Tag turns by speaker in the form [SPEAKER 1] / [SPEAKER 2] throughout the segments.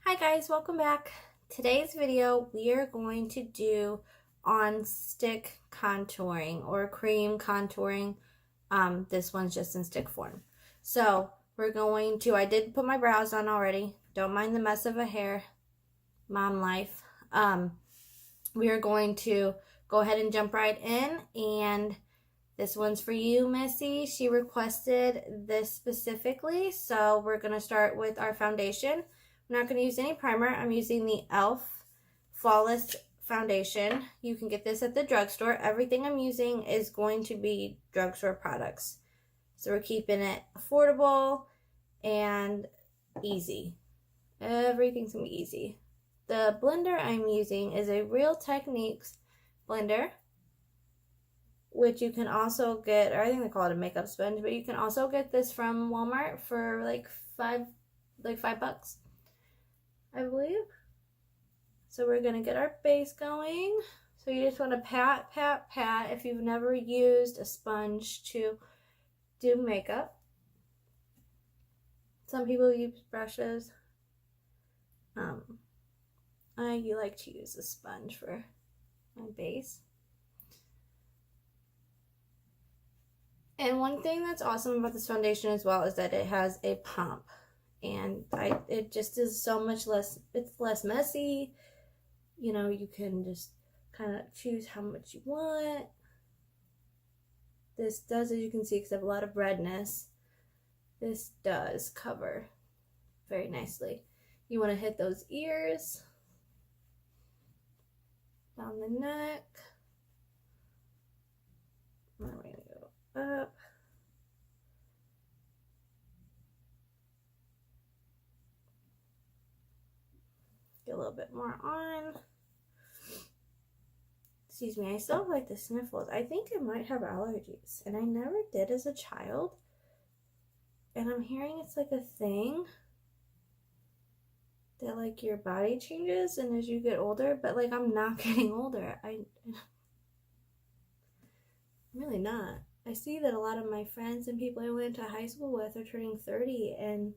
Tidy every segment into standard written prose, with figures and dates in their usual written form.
[SPEAKER 1] Hi guys, welcome back. Today's video we are going to do on stick contouring or cream contouring. This one's just in stick form. So we're going to, I did put my brows on already. Don't mind the mess of a hair. Mom life. We are going to go ahead and jump right in, and this one's for you, Missy. She requested this specifically, so we're going to start with our foundation. I'm not going to use any primer. I'm using the e.l.f. Flawless Foundation. You can get this at the drugstore. Everything I'm using is going to be drugstore products. So we're keeping it affordable and easy. Everything's going to be easy. The blender I'm using is a Real Techniques blender, which you can also get, or I think they call it a makeup sponge, but you can also get this from Walmart for like $5, I believe. So we're gonna get our base going. So you just want to pat, pat, pat if you've never used a sponge to do makeup. Some people use brushes. I like to use a sponge for my base. And one thing that's awesome about this foundation as well is that it has a pump, and it just is so much less, it's less messy. You know, you can just kind of choose how much you want. This does, as you can see, because I have a lot of redness, this does cover very nicely. You want to hit those ears, down the neck. We're going to go up. Get a little bit more on. Excuse me, I still have like the sniffles. I think I might have allergies, and I never did as a child. And I'm hearing it's like a thing that like your body changes and as you get older, but like I'm not getting older. I'm really not. I see that a lot of my friends and people I went to high school with are turning 30, and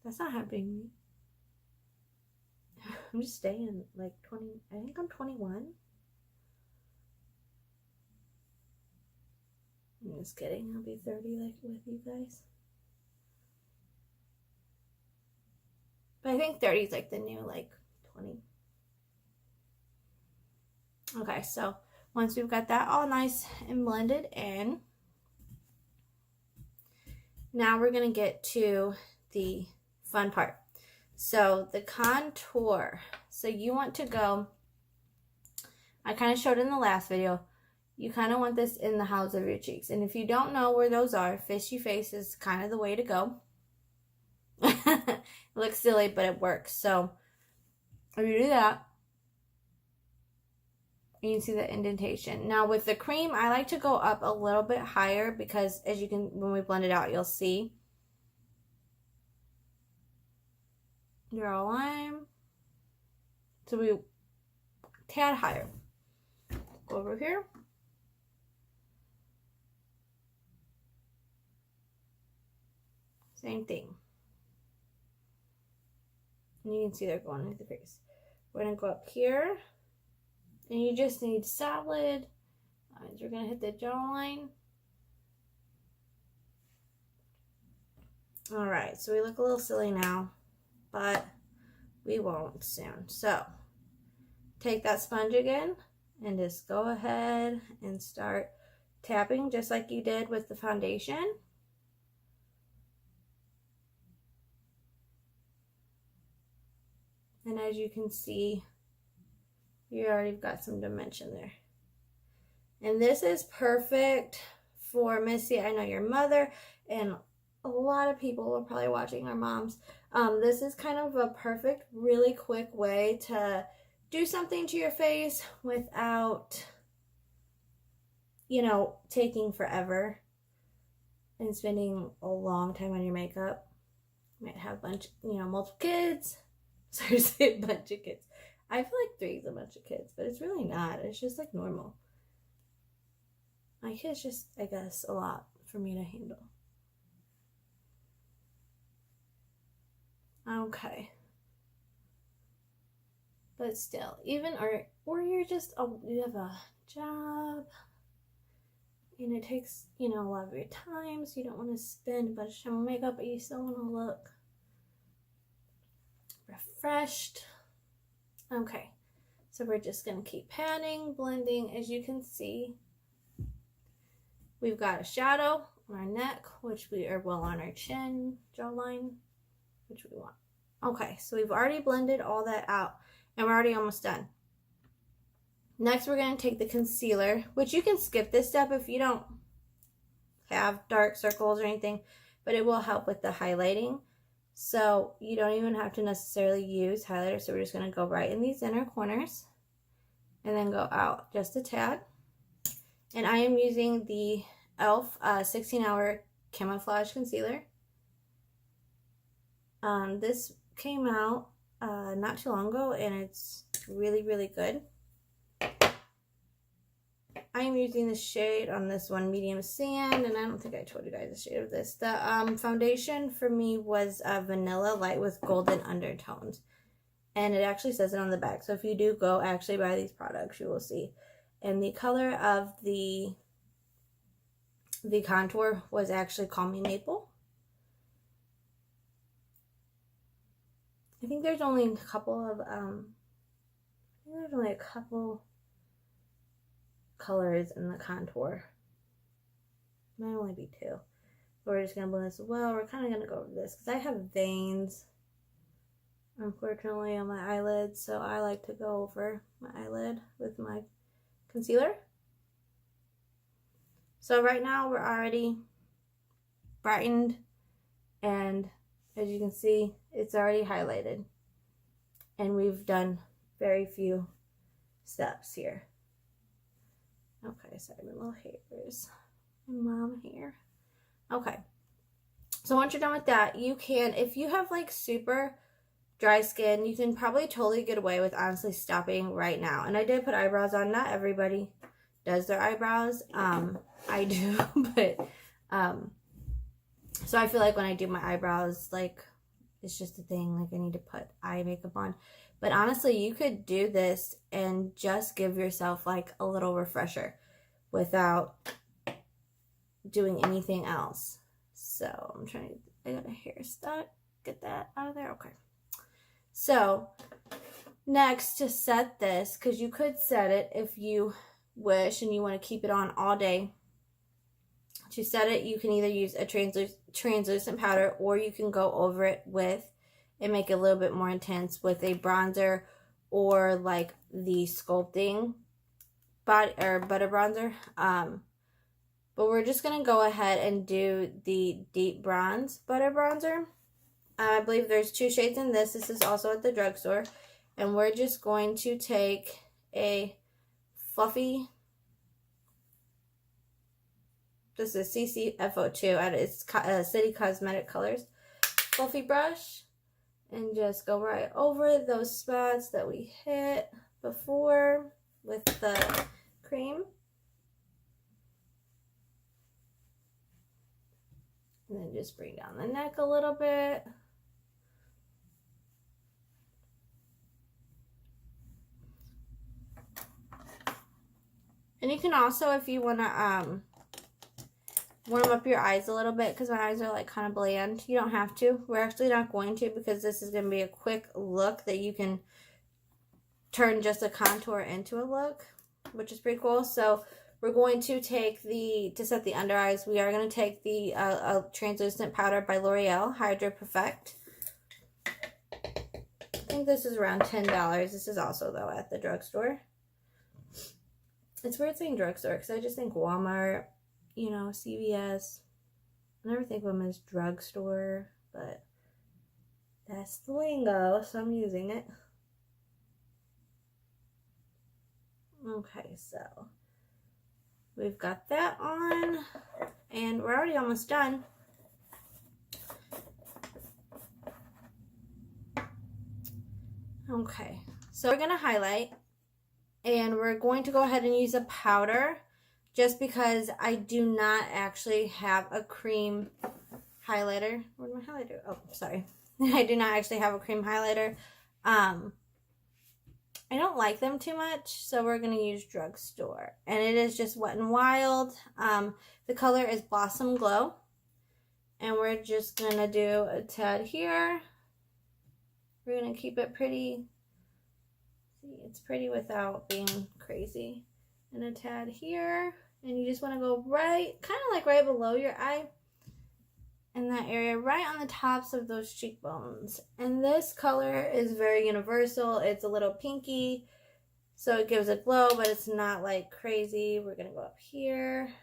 [SPEAKER 1] that's not happening to me. I'm just staying like 20, I think I'm 21. I'm just kidding, I'll be 30 like with you guys. But I think 30 is like the new like 20. Okay, so once we've got that all nice and blended in, now we're gonna get to the fun part. So the contour. So you want to go, I kind of showed in the last video, you kind of want this in the hollows of your cheeks. And if you don't know where those are, fishy face is kind of the way to go. It looks silly, but it works. So if you do that, you can see the indentation. Now with the cream, I like to go up a little bit higher because as you can, when we blend it out, you'll see. Draw a line. So we tad higher. Go over here. Same thing. And you can see they're going into the face. We're going to go up here. And you just need solid lines. We're going to hit the jawline. Alright, so we look a little silly now, but we won't soon. So, take that sponge again and just go ahead and start tapping just like you did with the foundation. And as you can see, you already got some dimension there. And this is perfect for Missy. I know your mother and a lot of people are probably watching, our moms. This is kind of a perfect, really quick way to do something to your face without, you know, taking forever and spending a long time on your makeup. You might have a bunch, you know, multiple kids. Seriously, a bunch of kids. I feel like 3 is a bunch of kids, but it's really not. It's just like normal. My kids just, I guess, a lot for me to handle. Okay. But still, even, or you're just, you have a job and it takes, you know, a lot of your time, so you don't want to spend a bunch of time on makeup, but you still want to look refreshed. Okay, so we're just going to keep patting, blending. As you can see, we've got a shadow on our neck, which we are well on our chin, jawline, which we want. Okay, so we've already blended all that out, and we're already almost done. Next, we're going to take the concealer, which you can skip this step if you don't have dark circles or anything, but it will help with the highlighting. So you don't even have to necessarily use highlighter. So we're just going to go right in these inner corners and then go out just a tad. And I am using the e.l.f. 16-hour camouflage concealer. This came out not too long ago, and it's really, really good. I am using the shade on this one, medium sand, and I don't think I told you guys the shade of this. The foundation for me was vanilla light with golden undertones, and it actually says it on the back. So if you do go actually buy these products, you will see. And the color of the contour was actually Call Me Maple. I think there's only a couple of colors in the contour. Might only be 2. But we're just gonna blend this well. We're kind of gonna go over this because I have veins, unfortunately, on my eyelids, so I like to go over my eyelid with my concealer. So right now we're already brightened, and as you can see, it's already highlighted, and we've done very few steps here. Okay, sorry, my little hairs. My mom hair. Okay, so once you're done with that, you can, if you have like super dry skin, you can probably totally get away with honestly stopping right now. And I did put eyebrows on. Not everybody does their eyebrows. I do, but so I feel like when I do my eyebrows, like it's just a thing, like I need to put eye makeup on. But honestly, you could do this and just give yourself like a little refresher without doing anything else. So I'm trying to, I got a hair stuck. Get that out of there. Okay. So next, to set this, because you could set it if you wish and you want to keep it on all day. To set it, you can either use a translucent powder, or you can go over it with and make it a little bit more intense with a bronzer, or like the sculpting butter bronzer. But we're just gonna go ahead and do the deep bronze butter bronzer. I believe there's 2 shades in this. This is also at the drugstore, and we're just going to take a fluffy, this is CCFO2 at its City Cosmetic Colors fluffy brush, and just go right over those spots that we hit before with the cream. And then just bring down the neck a little bit. And you can also, if you want to warm up your eyes a little bit, because my eyes are like kind of bland. You don't have to. We're actually not going to, because this is going to be a quick look that you can turn just a contour into a look, which is pretty cool. So we're going to take to set the under eyes, we are going to take the translucent powder by L'Oreal, Hydra Perfect. I think this is around $10. This is also, though, at the drugstore. It's weird saying drugstore, because I just think Walmart, you know, CVS. I never think of them as drugstore, but that's the lingo, so I'm using it. Okay, so we've got that on, and we're already almost done. Okay, so we're going to highlight, and we're going to go ahead and use a powder, just because I do not actually have a cream highlighter. Where'd my highlighter? Oh, sorry. I do not actually have a cream highlighter. I don't like them too much, so we're going to use Drugstore. And it is just Wet n Wild. The color is Blossom Glow. And we're just going to do a tad here. We're going to keep it pretty. See, it's pretty without being crazy. And a tad here. And you just want to go right, kind of like right below your eye. In that area, right on the tops of those cheekbones. And this color is very universal. It's a little pinky, so it gives a glow, but it's not like crazy. We're gonna go up here,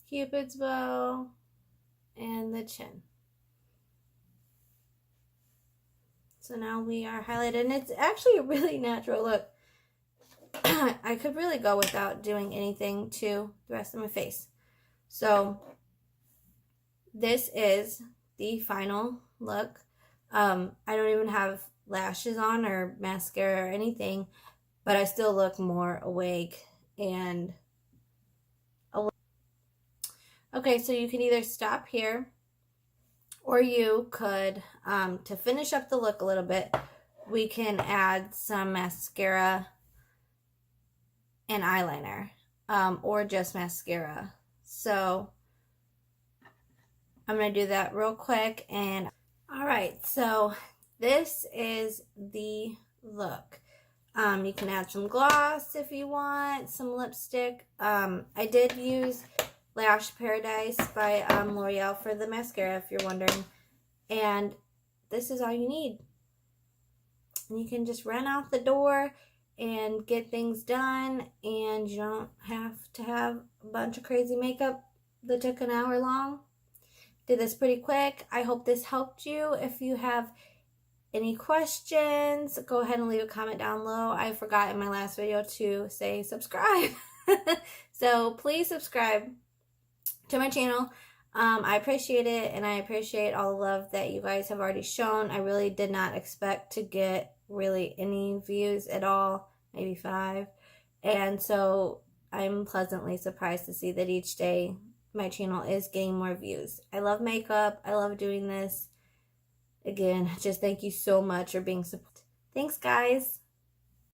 [SPEAKER 1] Cupid's bow, and the chin. So now we are highlighted, and it's actually a really natural look. I could really go without doing anything to the rest of my face. So this is the final look. I don't even have lashes on or mascara or anything, but I still look more awake and okay, so you can either stop here, or you could, to finish up the look a little bit, we can add some mascara and eyeliner, or just mascara. So I'm going to do that real quick. And all right, so this is the look. You can add some gloss if you want, some lipstick. I did use Lash Paradise by L'Oreal for the mascara, if you're wondering. And this is all you need. And you can just run out the door and get things done, and you don't have to have a bunch of crazy makeup that took an hour long. Did this pretty quick. I hope this helped you. If you have any questions, go ahead and leave a comment down below. I forgot in my last video to say subscribe. So please subscribe to my channel. I appreciate it, and I appreciate all the love that you guys have already shown. I really did not expect to get really any views at all, maybe 5. And so I'm pleasantly surprised to see that each day my channel is getting more views. I love makeup. I love doing this. Again, just thank you so much for being supportive. Thanks, guys.